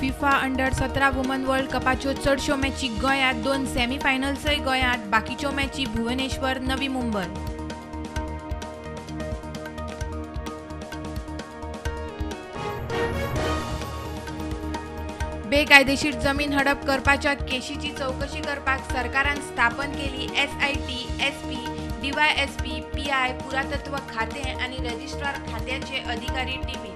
FIFA under-17 woman world कपाच्यो चडश्यो मॅची गोंयांत, 2 सेमी फायनल्सय गोंयांत, बाकीच्यो मॅची भुवनेश्वर, नवी मुंबय. बेकायदेशीर जमीन हडप करपाच्या केशीची चवकशी करपाक सरकारान स्थापन केली SIT, SP, DYSP, PI, पुरातत्व खाते आनी रजिस्ट्रार खात्याचे अधिकारी टीमी.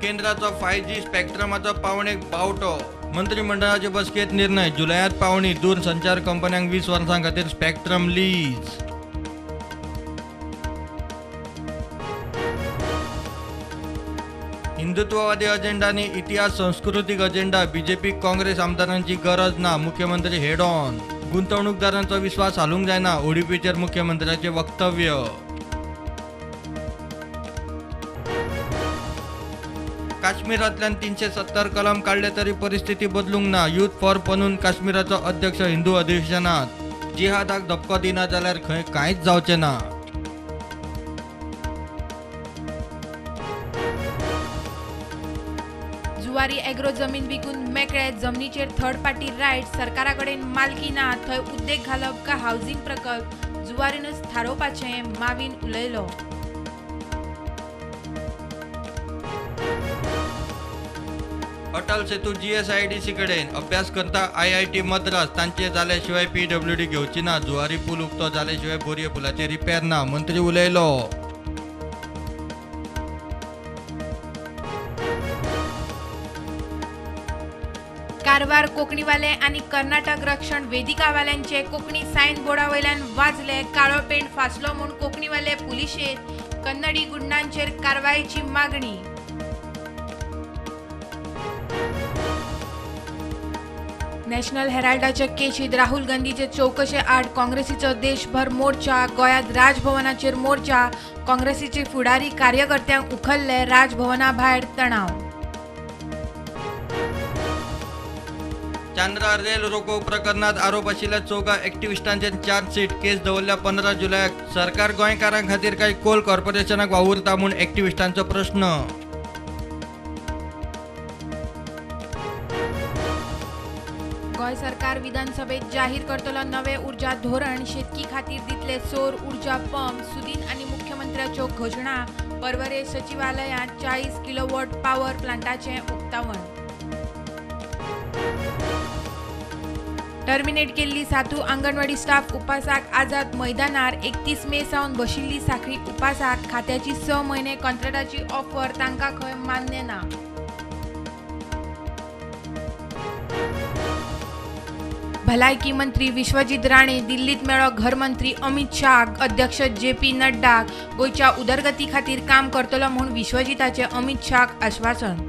केंद्राचो 5G स्पेक्ट्रमाचो पावणेक पावटो. मंत्रिमंडळाचे बसकेत निर्णय. जुलयात पावणी. दूरसंचार कंपन्यांक 20 वर्सां खातीर स्पेक्ट्रम लीज. हिंदुत्ववादी अजेंडा आणि इतिहास संस्कृतीक अजेंडा. बीजेपी काँग्रेस आमदारांची गरज ना. मुख्यमंत्री हेड ऑन. गुंतवणूकदारांचा विश्वास हालूंक जायना. उडीपीचेर मुख्यमंत्र्याचे वक्तव्य. काश्मीरातल्यान 370 कलम काढले तरी परिस्थिती बदलूंक ना. युथ फॉर पनून काश्मीराचो अध्यक्ष हिंदू अधिवेशनात. जिहादाक धपको दिना जाल्यार खंय कांयच जावचें ना. जुवारी एग्रो जमीन विकून मेकळे. जमनीचेर थर्ड पार्टी रायट. सरकारा कडेन मालकी ना. थंय उद्देग घालप का हावसिंग प्रकल्प. जुवारीनच थारोवपाचें, माविन उलयलो. अटल सेतू GSIDC कडेन. अभ्यास करता IIT मद्रास. तांचे जाल्या शिवाय PWD घेवची ना. जुवारी पूल उक्तो जाल्या शिवाय बोरये पुलाचे रिपेर ना. मंत्री उलयलो. कारवार कोंकणीवाले आनी कर्नाटक रक्षण वेदिकावाल्यांचे कोंकणी सायन बोर्डावयल्यान वाजले. काळो पेंट फासलो म्हूण कोंकणीवाले पुलिशेंत. कन्नडी गुंडांचेर कारवायेची मागणी. नॅशनल हेराल्डाच्या केशीत राहुल गांधीचे चौकशे आड काँग्रेसीचो देशभर मोर्चा. गोंयांत राजभवनाचेर मोर्चा. काँग्रेसीचे फुडारी कार्यकर्त्यांक उखल्ले. राजभवना भायर तणाव. चांद्रा रेल रोको प्रकरणात आरोप आशिल्ल्या 14 एक्टिव्हिस्टांचे चार्जशीट. केस दवरल्या 15 जुलयाक. सरकार गोंयकारां खातीर काय कोल कॉर्पोरेशनाक वावुरता म्हूण एक्टिव्हिस्टांचो प्रश्न. गोंय सरकार विधानसभेत जाहीर करतलो नवे उर्जा धोरण. शेतकी खातीर दितले सौर उर्जा पंप. सुदीन आनी मुख्यमंत्र्याच्यो घोशणा. पर्वरे सचिवालयांत 40 किलोवॉट पॉवर प्लांटाचें उक्तावण. टर्मिनेट केल्ली 7 आंगणवाडी स्टाफ उपासाक आझाद मैदानार. 31 मे सावन बशिल्ली साखळी उपासाक. खात्याची 6 म्हयने कॉन्ट्रॅक्टाची ऑफर तांकां खंय मान्य ना. भलायकी मंत्री विश्वजीत राणे दिल्लीत मेळ्ळो घरमंत्री अमित शाह. अध्यक्ष JP नड्डा गोंयच्या उदरगती खातीर काम करतलो म्हूण विश्वजिताचे अमित शाह आश्वासन.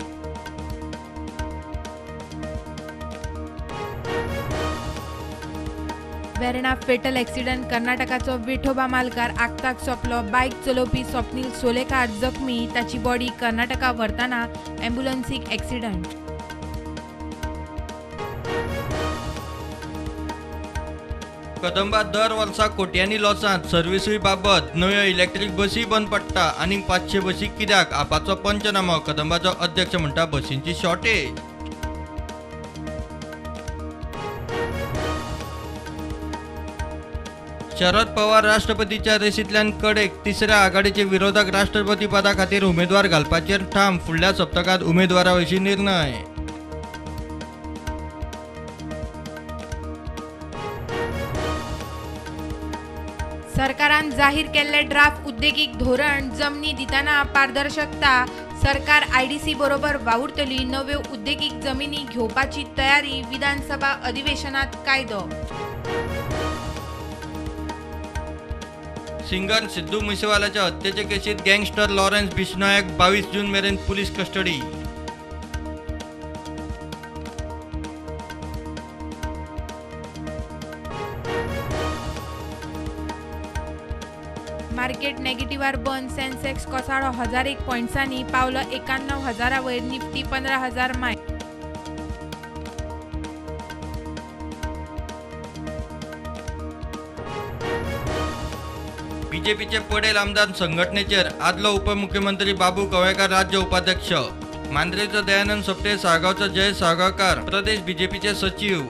Verna fatal accident. कर्नाटकाचो विठोबा मालकार आगताक सोंपलो. बायक चलोवपी स्वप्नील सोलेकार जखमी. ताची बॉडी कर्नाटका व्हरतना ॲम्ब्युलन्सीक एक्सिडंट. कदंबात दर वर्सा कोट्यांनी लॉसांत. सर्व्हिसूय बाबत. नव्यो इलेक्ट्रीक बसी बंद पडटा. आनीक 500 बसी कित्याक? आपाचो पंचनामो. कदंबाचो अध्यक्ष म्हणटा बसींची शॉर्टेज. शरद पवार राष्ट्रपतीच्या रेसींतल्यान कडेक. तिसऱ्या आघाडीचे विरोधक राष्ट्रपती पदा खातीर उमेदवार घालपाचेर ठाम. फुडल्या सप्तकात उमेदवारा विशीं निर्णय. सरकारान जाहीर केल्ले ड्राफ्ट उद्देगीक धोरण. जमनी दितना पारदर्शकता. सरकार IDC बरोबर वावुरतली. नव्यो उद्देगीक जमिनी घेवपाची तयारी. विधानसभा अधिवेशनात कायदो. सिंगर सिद्धू मुसेवालाच्या हत्येचे केसीत गँगस्टर लॉरेन्स बिश्नोयाक 22 जून मेरेन पुलीस कस्टडी. मार्केट नेगेटिव्हार बंद. सेन्सेक्स कोसाळो 1001 पॉयंट्सांनी. पावलो 91,000 वयर. निफ्टी 15,000 मायल. बीजेपीचे पडेल आमदार संघटनेचेर आदलो उपमुख्यमंत्री बाबू कवळेकार राज्य उपाध्यक्ष, मांद्रेचो दयानंद सोपटे, साळगावचो जय साळगावकार प्रदेश बीजेपीचे सचिव,